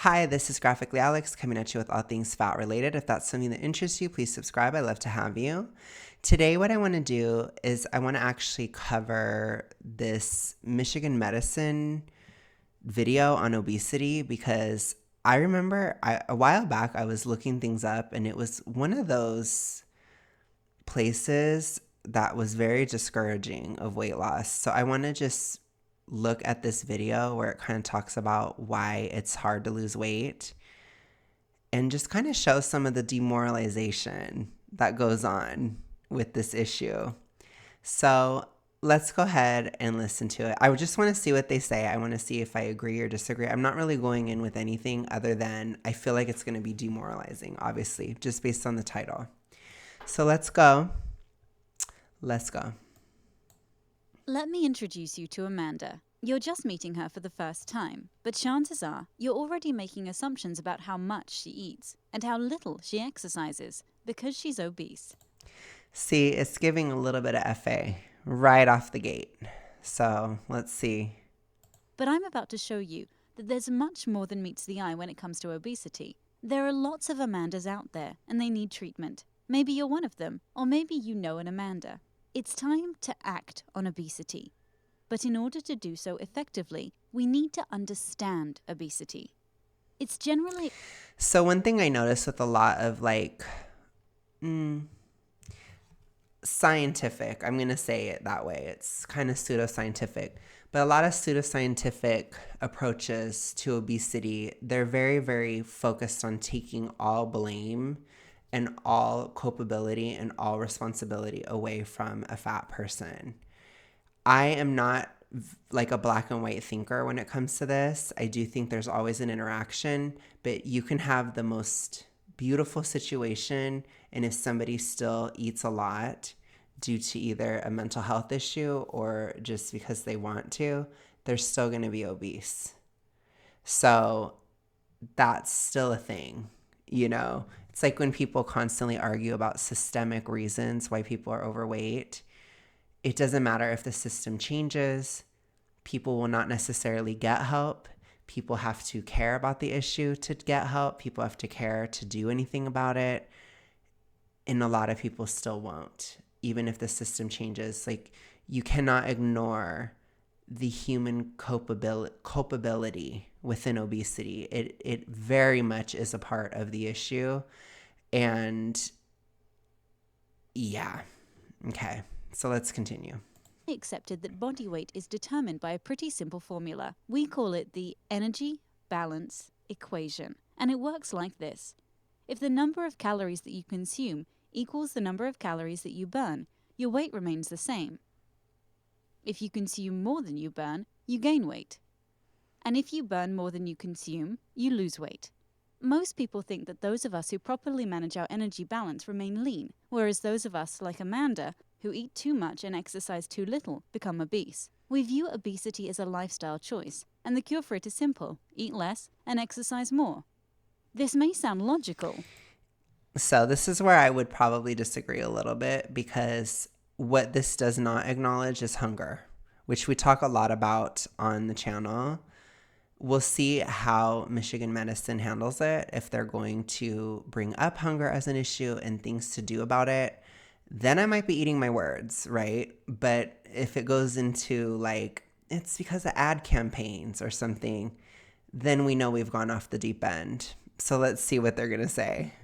Hi, this is Graphically Alex coming at you with all things fat related. If that's something that interests you, please subscribe. I'd love to have you. Today, what I want to do is I want to actually cover this Michigan medicine video on obesity because I remember a while back I was looking things up and it was one of those places that was very discouraging of weight loss. So I want to just look at this video where it kind of talks about why it's hard to lose weight and just kind of show some of the demoralization that goes on with this issue. So let's go ahead and listen to it. I just want to see what they say. I want to see if I agree or disagree. I'm not really going in with anything other than I feel like it's going to be demoralizing, obviously, just based on the title. So let's go. Let's go. Let me introduce you to Amanda. You're just meeting her for the first time, but chances are you're already making assumptions about how much she eats and how little she exercises because she's obese. See, it's giving a little bit of FA right off the gate. So let's see. But I'm about to show you that there's much more than meets the eye when it comes to obesity. There are lots of Amandas out there and they need treatment. Maybe you're one of them, or maybe you know an Amanda. It's time to act on obesity. But in order to do so effectively, we need to understand obesity. It's generally... So one thing I noticed with a lot of scientific, I'm going to say it that way. It's kind of pseudoscientific. But a lot of pseudoscientific approaches to obesity, they're very, very focused on taking all blame and all culpability and all responsibility away from a fat person. I am not like a black and white thinker when it comes to this. I do think there's always an interaction, but you can have the most beautiful situation, and if somebody still eats a lot due to either a mental health issue or just because they want to, they're still going to be obese. So that's still a thing, you know? It's like when people constantly argue about systemic reasons why people are overweight. It doesn't matter if the system changes. People will not necessarily get help. People have to care about the issue to get help. People have to care to do anything about it. And a lot of people still won't, even if the system changes. Like, you cannot ignore the human culpability within obesity. It very much is a part of the issue. And yeah, okay. So let's continue. accepted that body weight is determined by a pretty simple formula. We call it the energy balance equation, and it works like this. If the number of calories that you consume equals the number of calories that you burn, your weight remains the same. If you consume more than you burn, you gain weight. And if you burn more than you consume, you lose weight. Most people think that those of us who properly manage our energy balance remain lean, whereas those of us, like Amanda, who eat too much and exercise too little, become obese. We view obesity as a lifestyle choice, and the cure for it is simple: eat less and exercise more. This may sound logical. So this is where I would probably disagree a little bit, because what this does not acknowledge is hunger, which we talk a lot about on the channel. We'll see how Michigan medicine handles it, if they're going to bring up hunger as an issue and things to do about it. Then I might be eating my words, right? But if it goes into like, it's because of ad campaigns or something, then we know we've gone off the deep end. So let's see what they're going to say.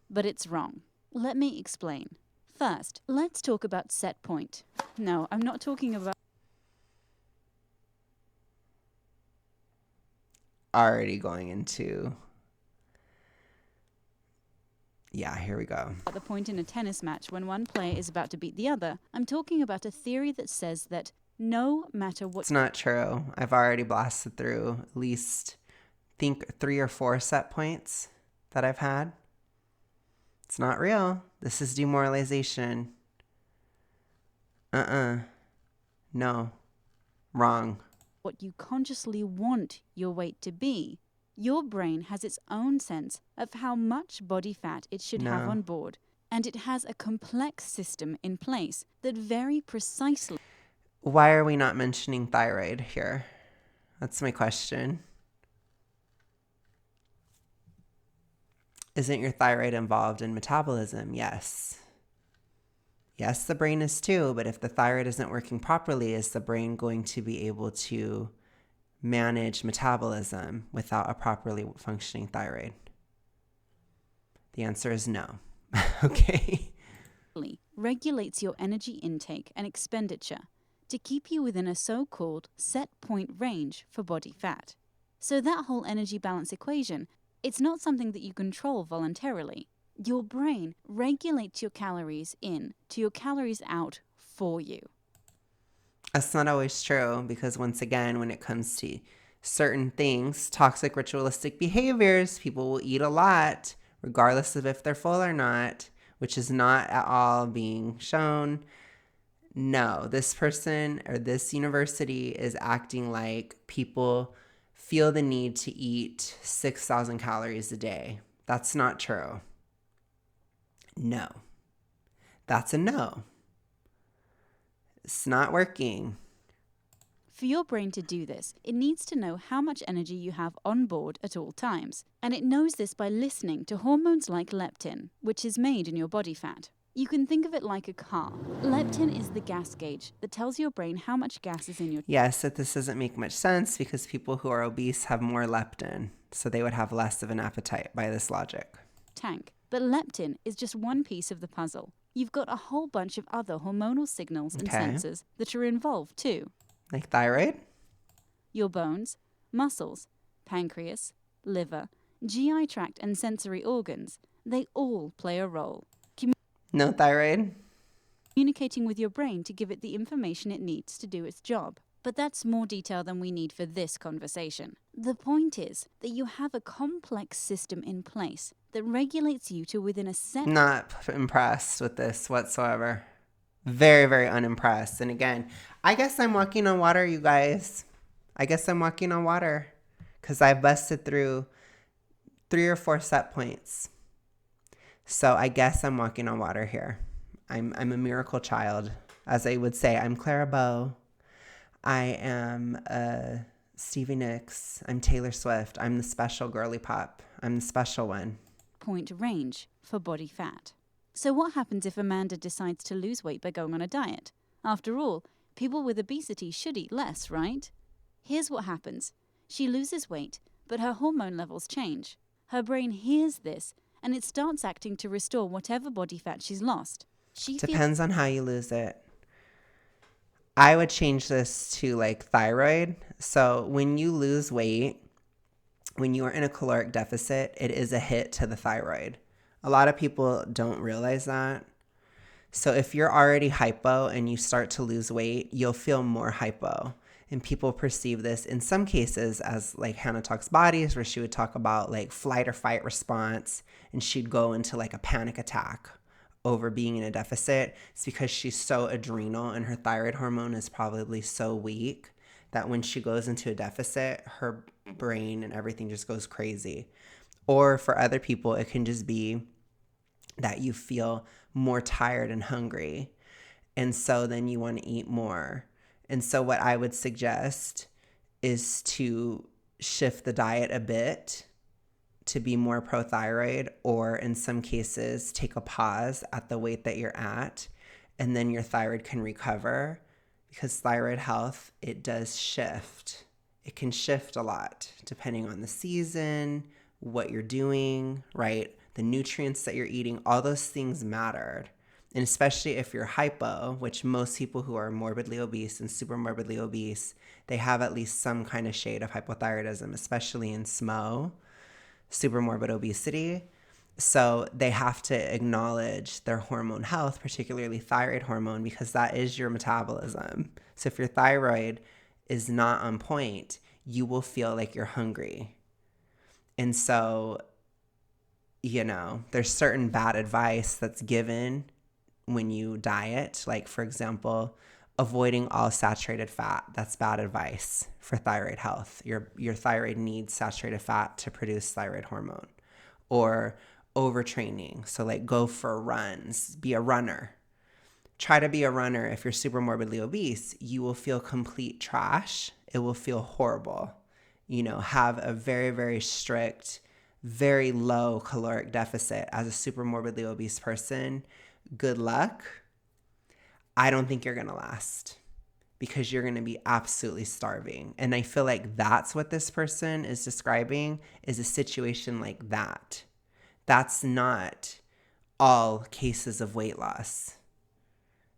But it's wrong. Let me explain. First, let's talk about set point. No, I'm not talking about Already going into... Yeah, here we go. the point in a tennis match when one player is about to beat the other. I'm talking about a theory that says that no matter what... It's not true. I've already blasted through at least, I think, 3 or 4 set points that I've had. It's not real. This is demoralization. No. Wrong. what you consciously want your weight to be, your brain has its own sense of how much body fat it should have on board, and it has a complex system in place that very precisely... Why are we not mentioning thyroid here? That's my question. Isn't your thyroid involved in metabolism? Yes. Yes, the brain is too, but if the thyroid isn't working properly, is the brain going to be able to manage metabolism without a properly functioning thyroid? The answer is no. Okay. Regulates your energy intake and expenditure to keep you within a so-called set point range for body fat. So that whole energy balance equation, it's not something that you control voluntarily. Your brain regulates your calories in to your calories out for you. That's not always true because, once again, when it comes to certain things, toxic ritualistic behaviors, people will eat a lot regardless of if they're full or not, which is not at all being shown. No, this person or this university is acting like people feel the need to eat 6,000 calories a day. That's not true. No. That's a no. It's not working. For your brain to do this, it needs to know how much energy you have on board at all times. And it knows this by listening to hormones like leptin, which is made in your body fat. You can think of it like a car. Leptin is the gas gauge that tells your brain how much gas is in your Yes, that this doesn't make much sense because people who are obese have more leptin, so they would have less of an appetite by this logic. tank. But leptin is just one piece of the puzzle. You've got a whole bunch of other hormonal signals and sensors that are involved too. Like thyroid? Your bones, muscles, pancreas, liver, GI tract and sensory organs, they all play a role. No thyroid? Communicating with your brain to give it the information it needs to do its job. But that's more detail than we need for this conversation. The point is that you have a complex system in place that regulates you to within a set... Not impressed with this whatsoever. Very, very unimpressed. And again, I guess I'm walking on water, you guys. I guess I'm walking on water because I busted through 3 or 4 set points. So I guess I'm walking on water here. I'm a miracle child. As I would say, I'm Clara Bow. I am Stevie Nicks. I'm Taylor Swift. I'm the special girly pop. I'm the special one. ...point range for body fat. So what happens if Amanda decides to lose weight by going on a diet? After all, people with obesity should eat less, right? Here's what happens. She loses weight, but her hormone levels change. Her brain hears this, and it starts acting to restore whatever body fat she's lost. Depends on how you lose it. I would change this to like thyroid. So when you lose weight, when you are in a caloric deficit, it is a hit to the thyroid. A lot of people don't realize that. So if you're already hypo and you start to lose weight, you'll feel more hypo. And people perceive this in some cases as like Hannah Talks Bodies, where she would talk about like flight or fight response, and she'd go into like a panic attack over being in a deficit. It's because she's so adrenal and her thyroid hormone is probably so weak that when she goes into a deficit, her brain and everything just goes crazy. Or for other people, it can just be that you feel more tired and hungry. And so then you want to eat more. And so what I would suggest is to shift the diet a bit to be more prothyroid, or in some cases, take a pause at the weight that you're at, and then your thyroid can recover, because thyroid health, it does shift. It can shift a lot depending on the season, what you're doing, right? The nutrients that you're eating, all those things mattered. And especially if you're hypo, which most people who are morbidly obese and super morbidly obese, they have at least some kind of shade of hypothyroidism, especially in SMO, super morbid obesity. So they have to acknowledge their hormone health, particularly thyroid hormone, because that is your metabolism. So if your thyroid is not on point, you will feel like you're hungry. And so, you know, there's certain bad advice that's given when you diet, like for example, avoiding all saturated fat. That's bad advice for thyroid health. Your thyroid needs saturated fat to produce thyroid hormone. Or overtraining. So like go for runs, be a runner. Try to be a runner. If you're super morbidly obese, you will feel complete trash. It will feel horrible. You know, have a very, very strict, very low caloric deficit as a super morbidly obese person, good luck. I don't think you're going to last because you're going to be absolutely starving. And I feel like that's what this person is describing, is a situation like that. That's not all cases of weight loss.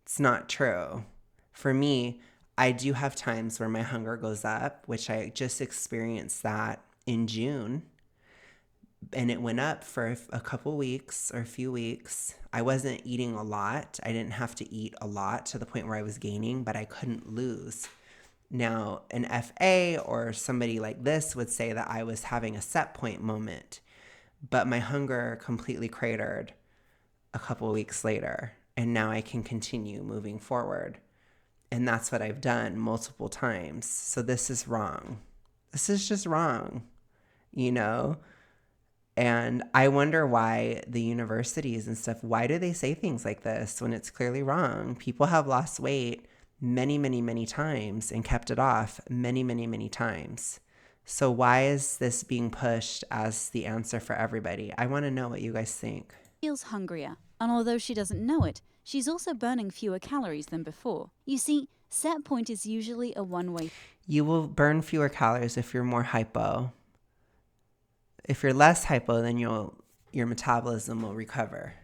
It's not true. For me, I do have times where my hunger goes up, which I just experienced that in June. And it went up for a couple weeks or a few weeks. I wasn't eating a lot. I didn't have to eat a lot to the point where I was gaining, but I couldn't lose. Now, an FA or somebody like this would say that I was having a set point moment, but my hunger completely cratered a couple weeks later, and now I can continue moving forward. And that's what I've done multiple times. So this is wrong. This is just wrong, you know? And I wonder why the universities and stuff, why do they say things like this when it's clearly wrong? People have lost weight many, many, many times and kept it off many, many, many times. So why is this being pushed as the answer for everybody? I want to know what you guys think. Feels hungrier, and although she doesn't know it, she's also burning fewer calories than before. You see, set point is usually a one-way. You will burn fewer calories if you're more hypo. If you're less hypo, then your metabolism will recover.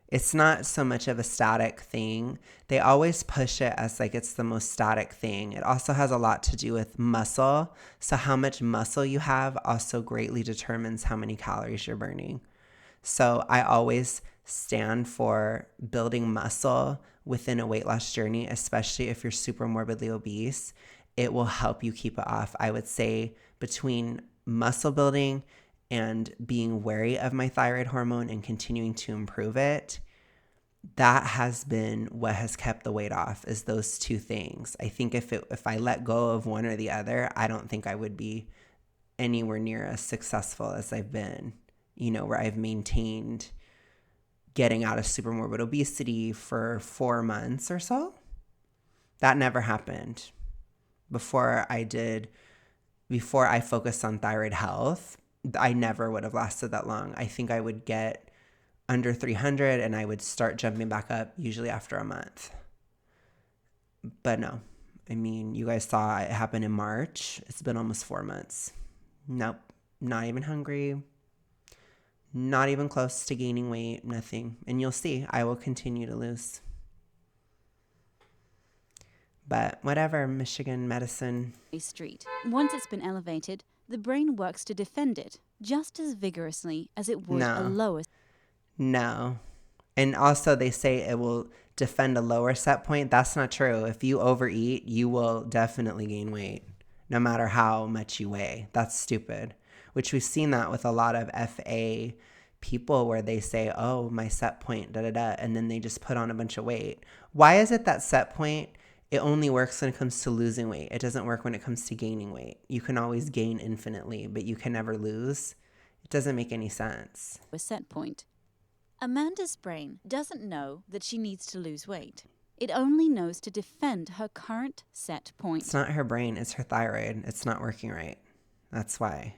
It's not so much of a static thing. They always push it as like it's the most static thing. It also has a lot to do with muscle. So how much muscle you have also greatly determines how many calories you're burning. So I always stand for building muscle within a weight loss journey, especially if you're super morbidly obese. It will help you keep it off. I would say between muscle building and being wary of my thyroid hormone and continuing to improve it, that has been what has kept the weight off, is those two things. I think if I let go of one or the other, I don't think I would be anywhere near as successful as I've been, you know, where I've maintained getting out of super morbid obesity for 4 months or so. That never happened before I focused on thyroid health. I never would have lasted that long. I think I would get under 300 and I would start jumping back up usually after a month. But no, I mean, you guys saw it happen in March. It's been almost 4 months. Nope, not even hungry, not even close to gaining weight, nothing. And you'll see, I will continue to lose. But whatever, Michigan medicine. Street. Once it's been elevated, the brain works to defend it just as vigorously as it would a lower. No. And also they say it will defend a lower set point. That's not true. If you overeat, you will definitely gain weight, no matter how much you weigh. That's stupid. Which we've seen that with a lot of FA people where they say, oh, my set point, and then they just put on a bunch of weight. Why is it that set point, it only works when it comes to losing weight? It doesn't work when it comes to gaining weight. You can always gain infinitely, but you can never lose. It doesn't make any sense. A set point. Amanda's brain doesn't know that she needs to lose weight. It only knows to defend her current set point. It's not her brain, it's her thyroid. It's not working right. That's why.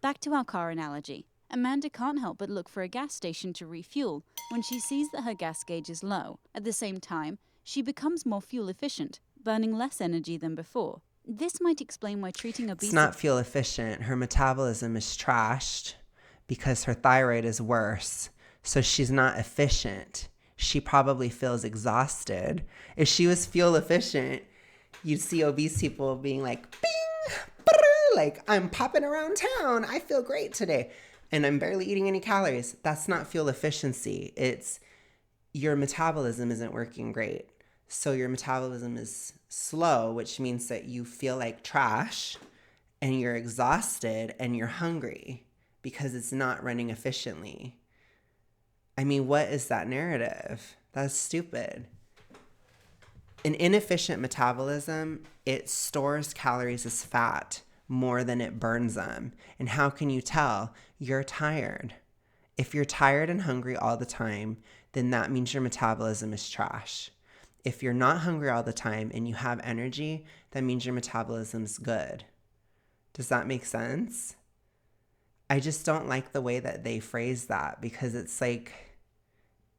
Back to our car analogy. Amanda can't help but look for a gas station to refuel when she sees that her gas gauge is low. At the same time, she becomes more fuel efficient, burning less energy than before. This might explain why treating obesity... It's not fuel efficient. Her metabolism is trashed because her thyroid is worse. So she's not efficient. She probably feels exhausted. If she was fuel efficient, you'd see obese people being like, bing, brr, like, I'm popping around town. I feel great today. And I'm barely eating any calories. That's not fuel efficiency. It's your metabolism isn't working great. So your metabolism is slow, which means that you feel like trash and you're exhausted and you're hungry because it's not running efficiently. I mean, what is that narrative? That's stupid. An inefficient metabolism, it stores calories as fat more than it burns them. And how can you tell? You're tired. If you're tired and hungry all the time, then that means your metabolism is trash. If you're not hungry all the time and you have energy, that means your metabolism's good. Does that make sense? I just don't like the way that they phrase that, because it's like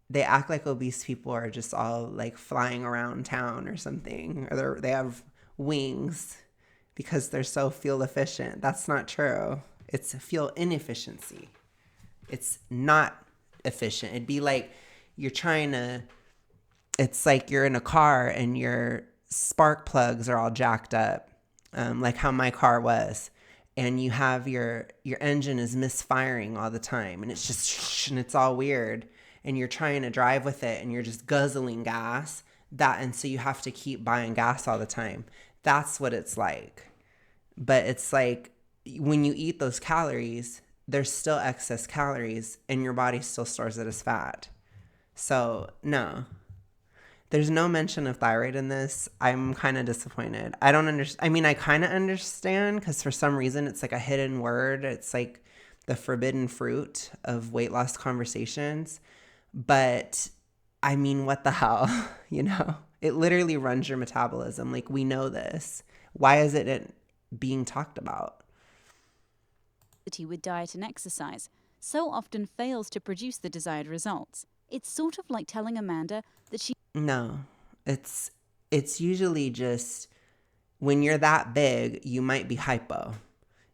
they act like obese people are just all like flying around town or something, or they have wings because they're so fuel efficient. That's not true. It's fuel inefficiency. It's not efficient. It'd be like it's like you're in a car and your spark plugs are all jacked up, like how my car was. And you have your engine is misfiring all the time, and it's just and it's all weird, and you're trying to drive with it and you're just guzzling gas, and so you have to keep buying gas all the time. That's what it's like. But it's like when you eat those calories, there's still excess calories and your body still stores it as fat. So no, there's no mention of thyroid in this. I'm kind of disappointed. I don't understand. I mean, I kind of understand, because for some reason it's like a hidden word. It's like the forbidden fruit of weight loss conversations. But I mean, what the hell? It literally runs your metabolism. Like, we know this. Why is it being talked about? With diet and exercise so often fails to produce the desired results. It's sort of like telling Amanda that she... No, it's usually just when you're that big, you might be hypo.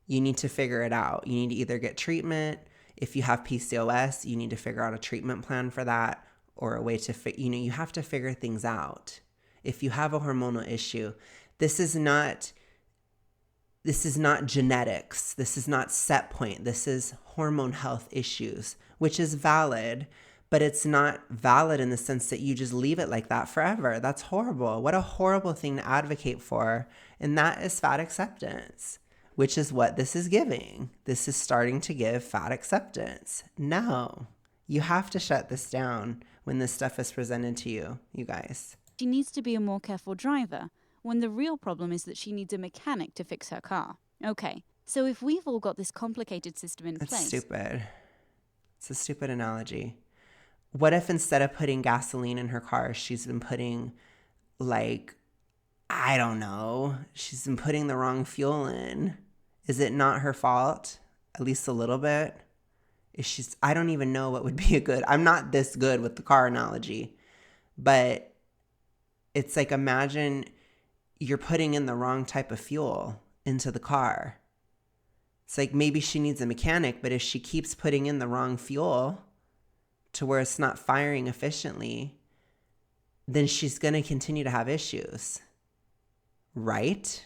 You need to figure it out. You need to either get treatment. If you have PCOS, you need to figure out a treatment plan for that, or a way to, you have to figure things out. If you have a hormonal issue, this is not genetics. This is not set point. This is hormone health issues, which is valid, but it's not valid in the sense that you just leave it like that forever. That's horrible. What a horrible thing to advocate for. And that is fat acceptance, which is what this is giving. This is starting to give fat acceptance. No, you have to shut this down when this stuff is presented to you, you guys. She needs to be a more careful driver, when the real problem is that she needs a mechanic to fix her car. Okay, so if we've all got this complicated system in place... That's stupid. It's a stupid analogy. What if instead of putting gasoline in her car, she's been putting, like, I don't know, she's been putting the wrong fuel in? Is it not her fault? At least a little bit? I don't even know what would be I'm not this good with the car analogy, but it's like, imagine you're putting in the wrong type of fuel into the car. It's like, maybe she needs a mechanic, but if she keeps putting in the wrong fuel to where it's not firing efficiently, then she's going to continue to have issues. Right?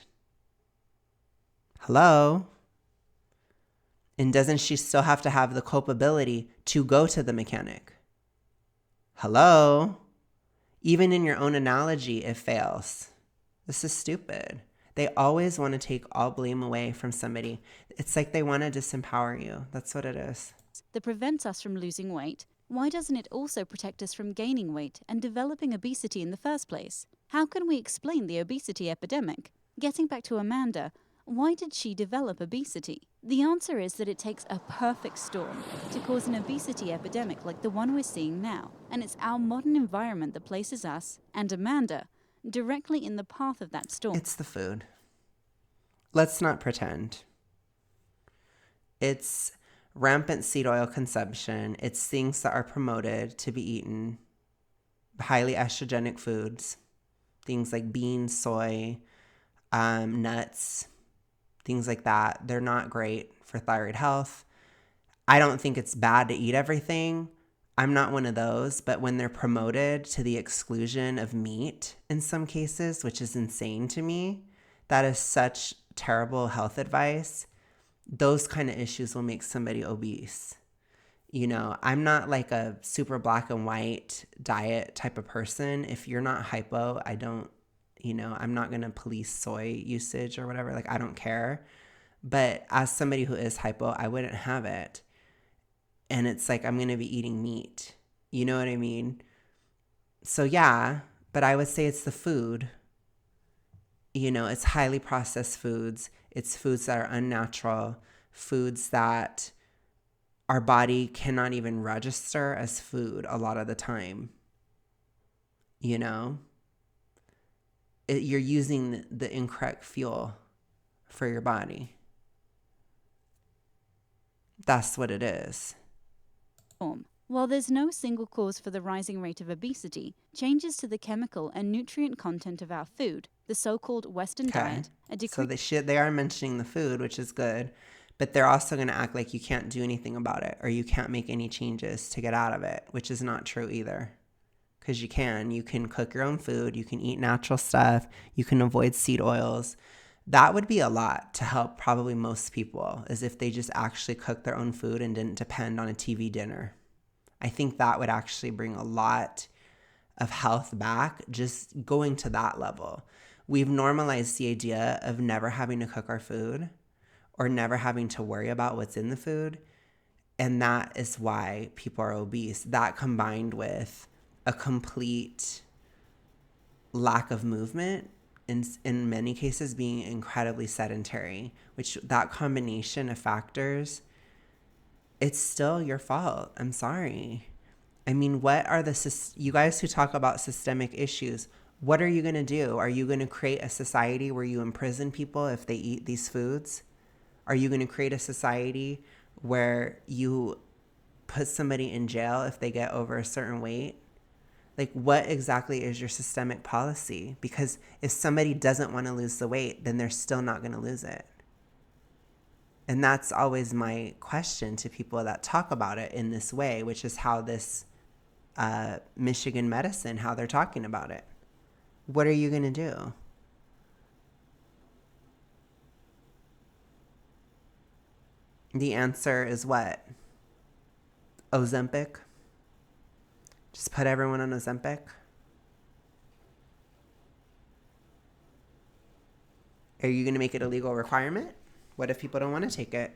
Hello? And doesn't she still have to have the culpability to go to the mechanic? Hello? Even in your own analogy, it fails. This is stupid. They always want to take all blame away from somebody. It's like they want to disempower you. That's what it is. That prevents us from losing weight. Why doesn't it also protect us from gaining weight and developing obesity in the first place? How can we explain the obesity epidemic? Getting back to Amanda, why did she develop obesity? The answer is that it takes a perfect storm to cause an obesity epidemic like the one we're seeing now. And it's our modern environment that places us, and Amanda, directly in the path of that storm. It's the food. Let's not pretend. It's rampant seed oil consumption. It's things that are promoted to be eaten. Highly estrogenic foods. Things like beans, soy, nuts, things like that. They're not great for thyroid health. I don't think it's bad to eat everything. I'm not one of those, but when they're promoted to the exclusion of meat in some cases, which is insane to me, that is such terrible health advice. Those kind of issues will make somebody obese. I'm not like a super black and white diet type of person. If you're not hypo, I'm not going to police soy usage or whatever. Like, I don't care. But as somebody who is hypo, I wouldn't have it. And it's like, I'm going to be eating meat. You know what I mean? So yeah, but I would say it's the food. It's highly processed foods. It's foods that are unnatural, foods that our body cannot even register as food a lot of the time. You're using the incorrect fuel for your body. That's what it is. While there's no single cause for the rising rate of obesity, changes to the chemical and nutrient content of our food, the so-called Western Okay. diet, a So decrease they are mentioning the food, which is good, but they're also going to act like you can't do anything about it or you can't make any changes to get out of it, which is not true either. Because you can. You can cook your own food. You can eat natural stuff. You can avoid seed oils. That would be a lot to help probably most people, is if they just actually cooked their own food and didn't depend on a TV dinner. I think that would actually bring a lot of health back, just going to that level. We've normalized the idea of never having to cook our food or never having to worry about what's in the food. And that is why people are obese. That combined with a complete lack of movement, in many cases being incredibly sedentary, which that combination of factors, it's still your fault. I'm sorry. I mean, what are you guys who talk about systemic issues, what are you going to do? Are you going to create a society where you imprison people if they eat these foods? Are you going to create a society where you put somebody in jail if they get over a certain weight? Like, what exactly is your systemic policy? Because if somebody doesn't want to lose the weight, then they're still not going to lose it. And that's always my question to people that talk about it in this way, which is how this Michigan medicine, how they're talking about it. What are you going to do? The answer is what? Ozempic? Just put everyone on Ozempic? Are you going to make it a legal requirement? What if people don't want to take it?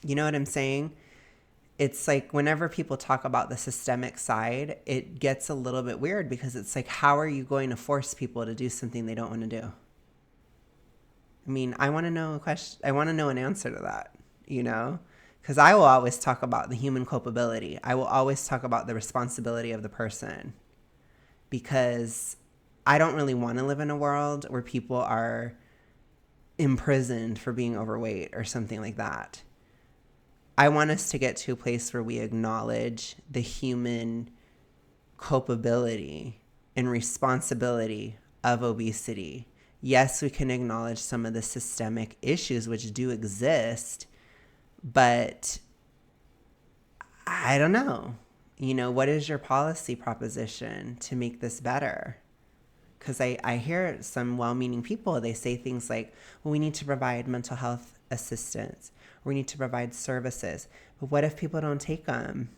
You know what I'm saying? It's like whenever people talk about the systemic side, it gets a little bit weird because it's like, how are you going to force people to do something they don't want to do? I mean, I want to know an answer to that, because I will always talk about the human culpability. I will always talk about the responsibility of the person, because I don't really want to live in a world where people are imprisoned for being overweight or something like that. I want us to get to a place where we acknowledge the human culpability and responsibility of obesity. Yes, we can acknowledge some of the systemic issues which do exist, but I don't know. What is your policy proposition to make this better? Because I hear some well-meaning people, they say things like, well, we need to provide mental health assistance. We need to provide services. But what if people don't take them?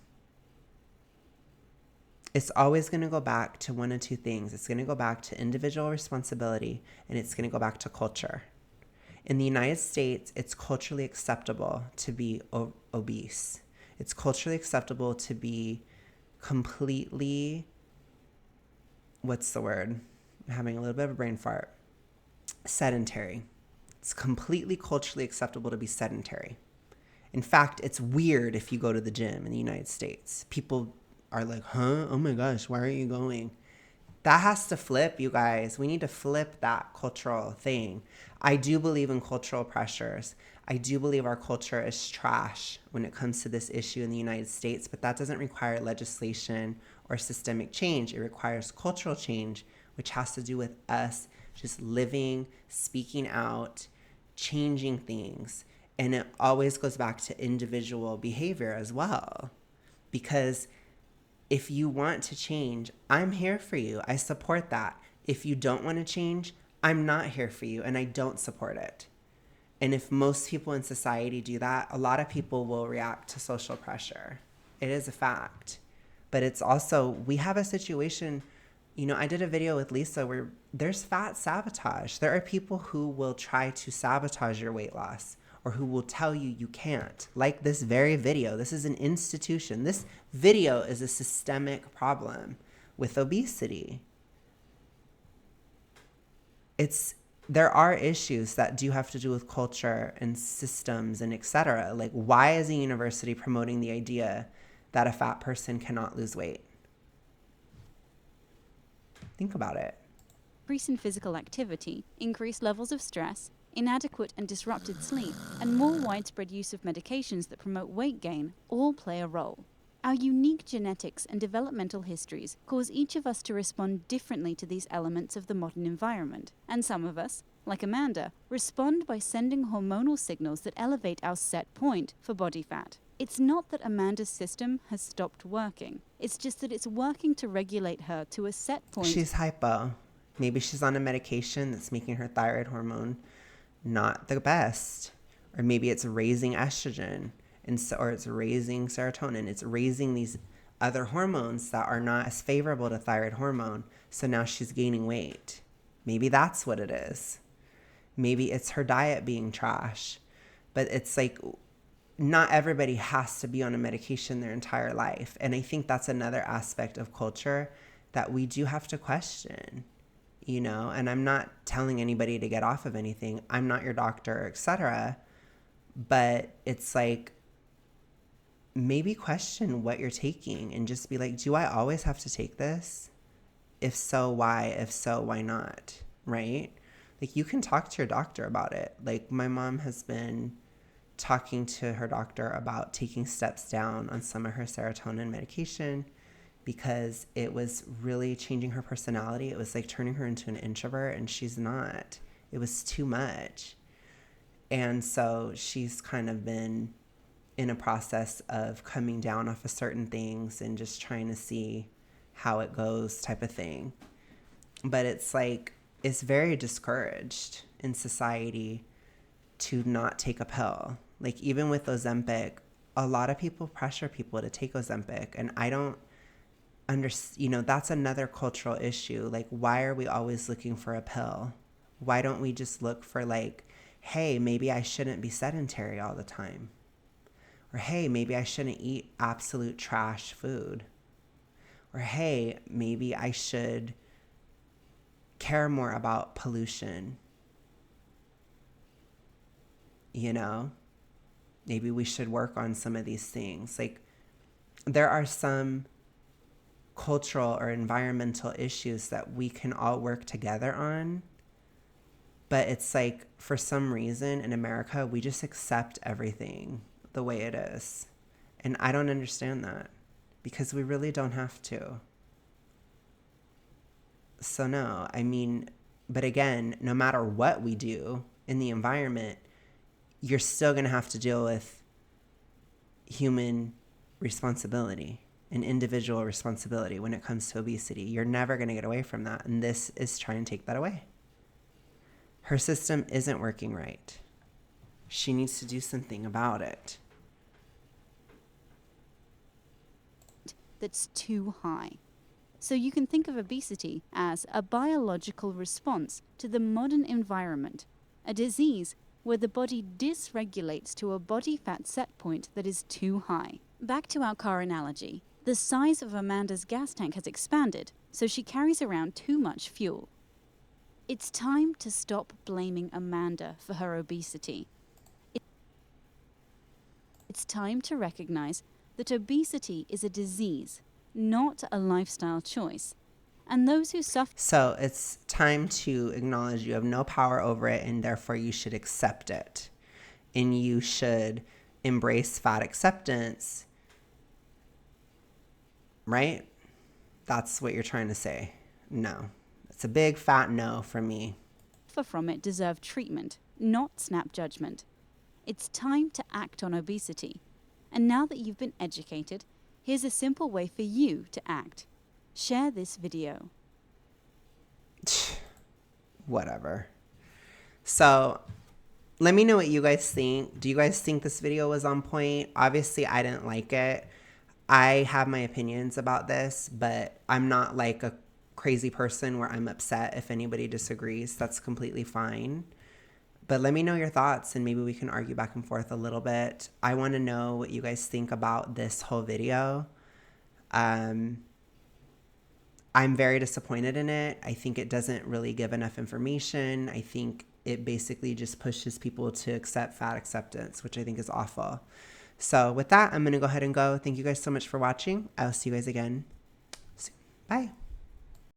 It's always going to go back to one of two things. It's going to go back to individual responsibility, and it's going to go back to culture. In the United States, it's culturally acceptable to be obese. It's culturally acceptable to be completely, what's the word? I'm having a little bit of a brain fart. Sedentary. It's completely culturally acceptable to be sedentary. In fact, it's weird if you go to the gym in the United States. People are like, huh? Oh my gosh, why are you going? That has to flip, you guys. We need to flip that cultural thing. I do believe in cultural pressures. I do believe our culture is trash when it comes to this issue in the United States, but that doesn't require legislation or systemic change. It requires cultural change, which has to do with us just living, speaking out, changing things. And it always goes back to individual behavior as well. Because if you want to change, I'm here for you. I support that. If you don't want to change, I'm not here for you and I don't support it. And if most people in society do that, a lot of people will react to social pressure. It is a fact. But it's also, we have a situation, I did a video with Lisa where there's fat sabotage. There are people who will try to sabotage your weight loss, or who will tell you you can't. Like this very video. This is an institution. This video is a systemic problem with obesity. There are issues that do have to do with culture and systems and etc. Like, why is a university promoting the idea that a fat person cannot lose weight? Think about it. Increase in physical activity, increased levels of stress, inadequate and disrupted sleep, and more widespread use of medications that promote weight gain all play a role. Our unique genetics and developmental histories cause each of us to respond differently to these elements of the modern environment, and some of us, like Amanda, respond by sending hormonal signals that elevate our set point for body fat. It's not that Amanda's system has stopped working, it's just that it's working to regulate her to a set point. She's hypo. Maybe she's on a medication that's making her thyroid hormone not the best. Or maybe it's raising estrogen, or it's raising serotonin. It's raising these other hormones that are not as favorable to thyroid hormone. So now she's gaining weight. Maybe that's what it is. Maybe it's her diet being trash. But it's like, not everybody has to be on a medication their entire life. And I think that's another aspect of culture that we do have to question, you know? And I'm not telling anybody to get off of anything. I'm not your doctor, etc. But it's like, maybe question what you're taking and just be like, do I always have to take this? If so, why? If so, why not? Right? Like, you can talk to your doctor about it. Like, my mom has been talking to her doctor about taking steps down on some of her serotonin medication because it was really changing her personality. It was like turning her into an introvert, and she's not. It was too much. And so she's kind of been in a process of coming down off of certain things and just trying to see how it goes, type of thing. But it's like, it's very discouraged in society to not take a pill. Like, even with Ozempic, a lot of people pressure people to take Ozempic, and I don't understand, you know, that's another cultural issue. Like, why are we always looking for a pill? Why don't we just look for, like, hey, maybe I shouldn't be sedentary all the time? Or, hey, maybe I shouldn't eat absolute trash food. Or, hey, maybe I should care more about pollution. You know? Maybe we should work on some of these things. Like, there are some cultural or environmental issues that we can all work together on. But it's like, for some reason in America, we just accept everything the way it is. And I don't understand that, because we really don't have to. So no, I mean, but again, no matter what we do in the environment, you're still going to have to deal with human responsibility and individual responsibility when it comes to obesity. You're never going to get away from that. And this is trying to take that away. Her system isn't working right. She needs to do something about it. That's too high. So you can think of obesity as a biological response to the modern environment, a disease where the body dysregulates to a body fat set point that is too high. Back to our car analogy. The size of Amanda's gas tank has expanded, so she carries around too much fuel. It's time to stop blaming Amanda for her obesity. It's time to recognize that obesity is a disease, not a lifestyle choice. And those who suffer... So it's time to acknowledge you have no power over it, and therefore you should accept it. And you should embrace fat acceptance, right? That's what you're trying to say. No. It's a big fat no from me. From it deserve treatment, not snap judgment. It's time to act on obesity. And now that you've been educated, here's a simple way for you to act. Share this video. Whatever. So let me know what you guys think. Do you guys think this video was on point? Obviously, I didn't like it. I have my opinions about this, but I'm not like a crazy person where I'm upset if anybody disagrees. That's completely fine. But let me know your thoughts, and maybe we can argue back and forth a little bit. I want to know what you guys think about this whole video. I'm very disappointed in it. I think it doesn't really give enough information. I think it basically just pushes people to accept fat acceptance, which I think is awful. So with that, I'm going to go ahead and go. Thank you guys so much for watching. I'll see you guys again soon. Bye.